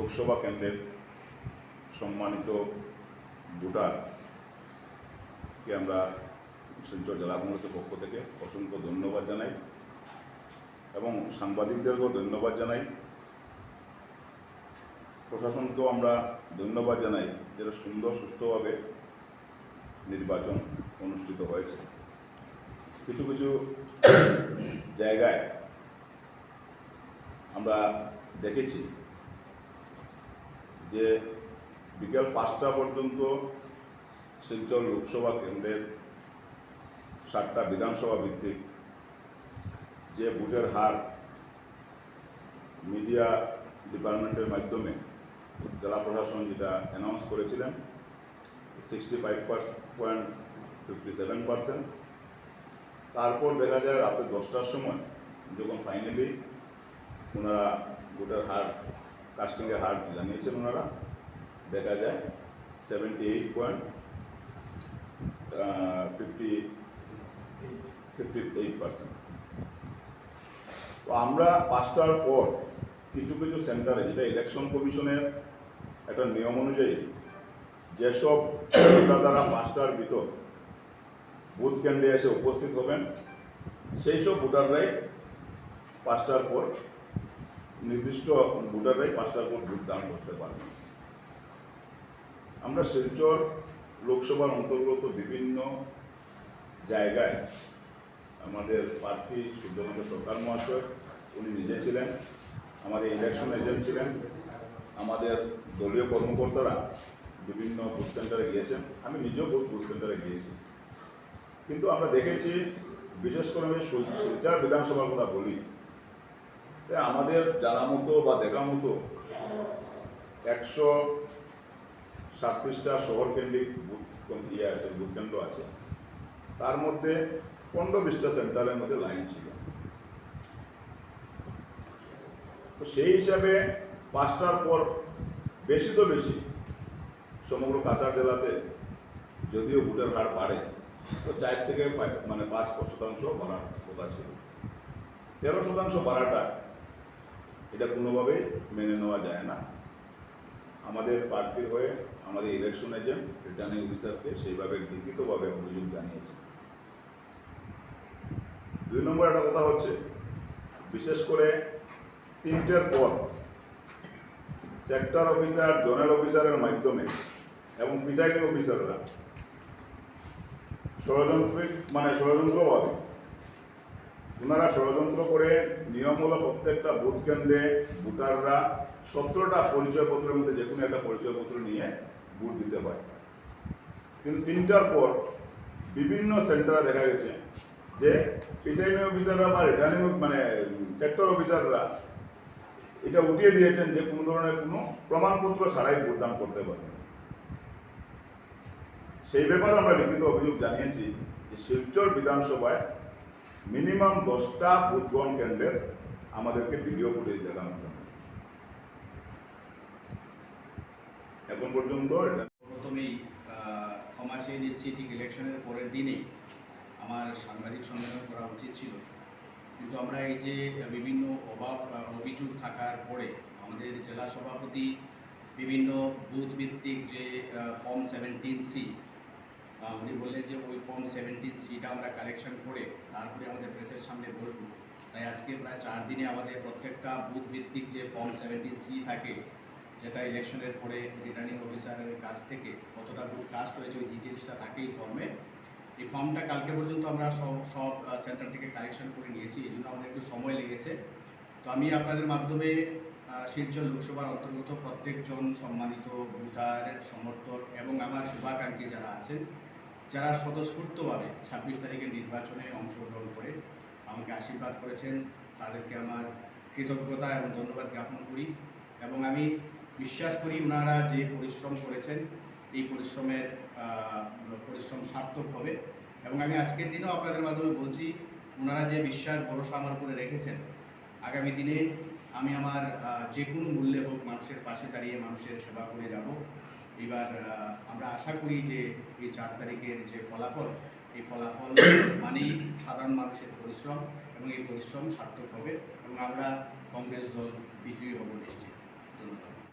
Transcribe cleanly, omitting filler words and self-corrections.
লোকসভা কেন্দ্রের সম্মানিত ভোটারকে আমরা শিলচর জেলা কংগ্রেসের পক্ষ থেকে অসংখ্য ধন্যবাদ জানাই এবং সাংবাদিকদেরকেও ধন্যবাদ জানাই। প্রশাসনকেও আমরা ধন্যবাদ জানাই যেটা সুন্দর সুষ্ঠুভাবে নির্বাচন অনুষ্ঠিত হয়েছে। কিছু কিছু জায়গায় আমরা দেখেছি যে বিকেল 5টা পর্যন্ত শিলচর লোকসভা কেন্দ্রের 7টা বিধানসভা ভিত্তিক যে ভোটের হার মিডিয়া ডিপার্টমেন্টের মাধ্যমে জেলা প্রশাসন যেটা অ্যানাউন্স করেছিলেন 65.57%, তারপর দেখা যায় রাতে 10টার সময় যখন ফাইনালি ওনারা ভোটের হার কাস্টিংয়ের হার জানিয়েছেন ওনারা, দেখা যায় 78.58%। তো আমরা 5টার পর কিছু কিছু সেন্টারে, যেটা ইলেকশন কমিশনের একটা নিয়ম অনুযায়ী যেসব ভোটাররা 5টার ভিতর বুথ কেন্দ্রে এসে উপস্থিত হবেন সেই সব ভোটাররাই 5টার পর নির্দিষ্ট ভোটাররাই 5টার পর ভোট দান করতে পারবেন। আমরা শিলচর লোকসভার অন্তর্গত বিভিন্ন জায়গায় আমাদের প্রার্থী সূর্যকান্ত সরকার মহাশয় উনি নিজে ছিলেন, আমাদের ইলেকশন এজেন্ট ছিলেন, আমাদের দলীয় কর্মকর্তারা বিভিন্ন বুথ সেন্টারে গিয়েছেন, আমি নিজেও বুথ সেন্টারে গিয়েছি। কিন্তু আমরা দেখেছি, বিশেষ করে আমি শিলচর বিধানসভার কথা বলি, আমাদের জানা মতো বা দেখা মতো 137টা শহর কেন্দ্রিক বুথ কেন্দ্র আছে, তার মধ্যে 15-20টা সেন্টারের মধ্যে লাইন ছিল। তো সেই হিসাবে 5টার পর বেশি তো বেশি সমগ্র কাছাড় জেলাতে যদিও ভোটের হার বাড়ে, তো 4 থেকে 5% বাড়ার কথা ছিল। 13% বাড়াটা এটা কোনোভাবেই মেনে নেওয়া যায় না। আমাদের প্রার্থীর হয়ে আমাদের ইলেকশন এজেন্ট রিটার্নিং অফিসারকে সেইভাবে লিখিতভাবে অভিযোগ জানিয়েছে। 2 নম্বর একটা কথা হচ্ছে, বিশেষ করে 3টের পর সেক্টর অফিসার, জোনাল অফিসারের মাধ্যমে এবং প্রিসাইডিং অফিসাররা ষড়যন্ত্রভাবে ওনারা ষড়যন্ত্র করে নিয়ম হলো প্রত্যেকটা ভোট কেন্দ্রে ভোটাররা 17টা পরিচয়পত্রের মধ্যে যে কোনো একটা পরিচয়পত্র নিয়ে ভোট দিতে হয়। কিন্তু 3টার পর বিভিন্ন সেন্টারে দেখা গেছে যে প্রিসাইডিং অফিসাররা বা রিটার্নিং সেক্টর অফিসাররা এটা উঠিয়ে দিয়েছেন যে কোনো ধরনের কোনো প্রমাণপত্র ছাড়াই ভোটদান করতে পারবে। সেই ব্যাপারে আমরা লিখিত অভিযোগ জানিয়েছি যে শিলচর বিধানসভায় মিনিমাম 10টা ভোট গ্রহণ কেন্দ্রের আমাদেরকে ভিডিও ফুটেজ দেখানো হবে। এখন পর্যন্ত প্রথমেই ক্ষমা চেয়ে নিচ্ছি, ঠিক ইলেকশনের পরের দিনেই আমার সাংবাদিক সম্মেলন করা উচিত ছিল, কিন্তু আমরা এই যে বিভিন্ন অভিযোগ থাকার পরে আমাদের জেলা সভাপতি বিভিন্ন বুথ ভিত্তিক যে ফর্ম 17C, উনি বললেন যে ওই ফর্ম 17Cটা আমরা কালেকশন করে তারপরে আমাদের প্রেসের সামনে বসবো। তাই আজকে প্রায় 4 দিনে আমাদের প্রত্যেকটা বুথ ভিত্তিক যে ফর্ম 17C থাকে, যেটা ইলেকশনের পরে রিটার্নিং অফিসারের কাছ থেকে কতটা ভোট কাস্ট হয়েছে ওই ডিটেলসটা থাকে এই ফর্মে। এই ফর্মটা কালকে পর্যন্ত আমরা সব সেন্টার থেকে কালেকশন করে নিয়েছি, এই জন্য আমাদের একটু সময় লেগেছে। তো আমি আপনাদের মাধ্যমে শিলচর লোকসভার অন্তর্গত প্রত্যেকজন সম্মানিত ভোটারের সমর্থক এবং আমার শুভাকাঙ্ক্ষী যারা আছেন, যারা স্বতঃস্ফূর্তভাবে 26 তারিখের নির্বাচনে অংশগ্রহণ করে আমাকে আশীর্বাদ করেছেন, তাদেরকে আমার কৃতজ্ঞতা এবং ধন্যবাদ জ্ঞাপন করি। এবং আমি বিশ্বাস করি ওনারা যে পরিশ্রম করেছেন এই পরিশ্রম সার্থক হবে। এবং আমি আজকের দিনেও আপনাদের মাধ্যমে বলছি, ওনারা যে বিশ্বাস ভরসা আমার উপরে রেখেছেন, আগামী দিনে আমি আমার যে কোনো মূল্যে হোক মানুষের পাশে দাঁড়িয়ে মানুষের সেবা করে যাব। এবার আমরা আশা করি যে এই 4 তারিখের যে ফলাফল, এই ফলাফল মানেই সাধারণ মানুষের পরিশ্রম এবং এই পরিশ্রম সার্থক হবে এবং আমরা কংগ্রেস দল বিজয়ী হব নিশ্চিত।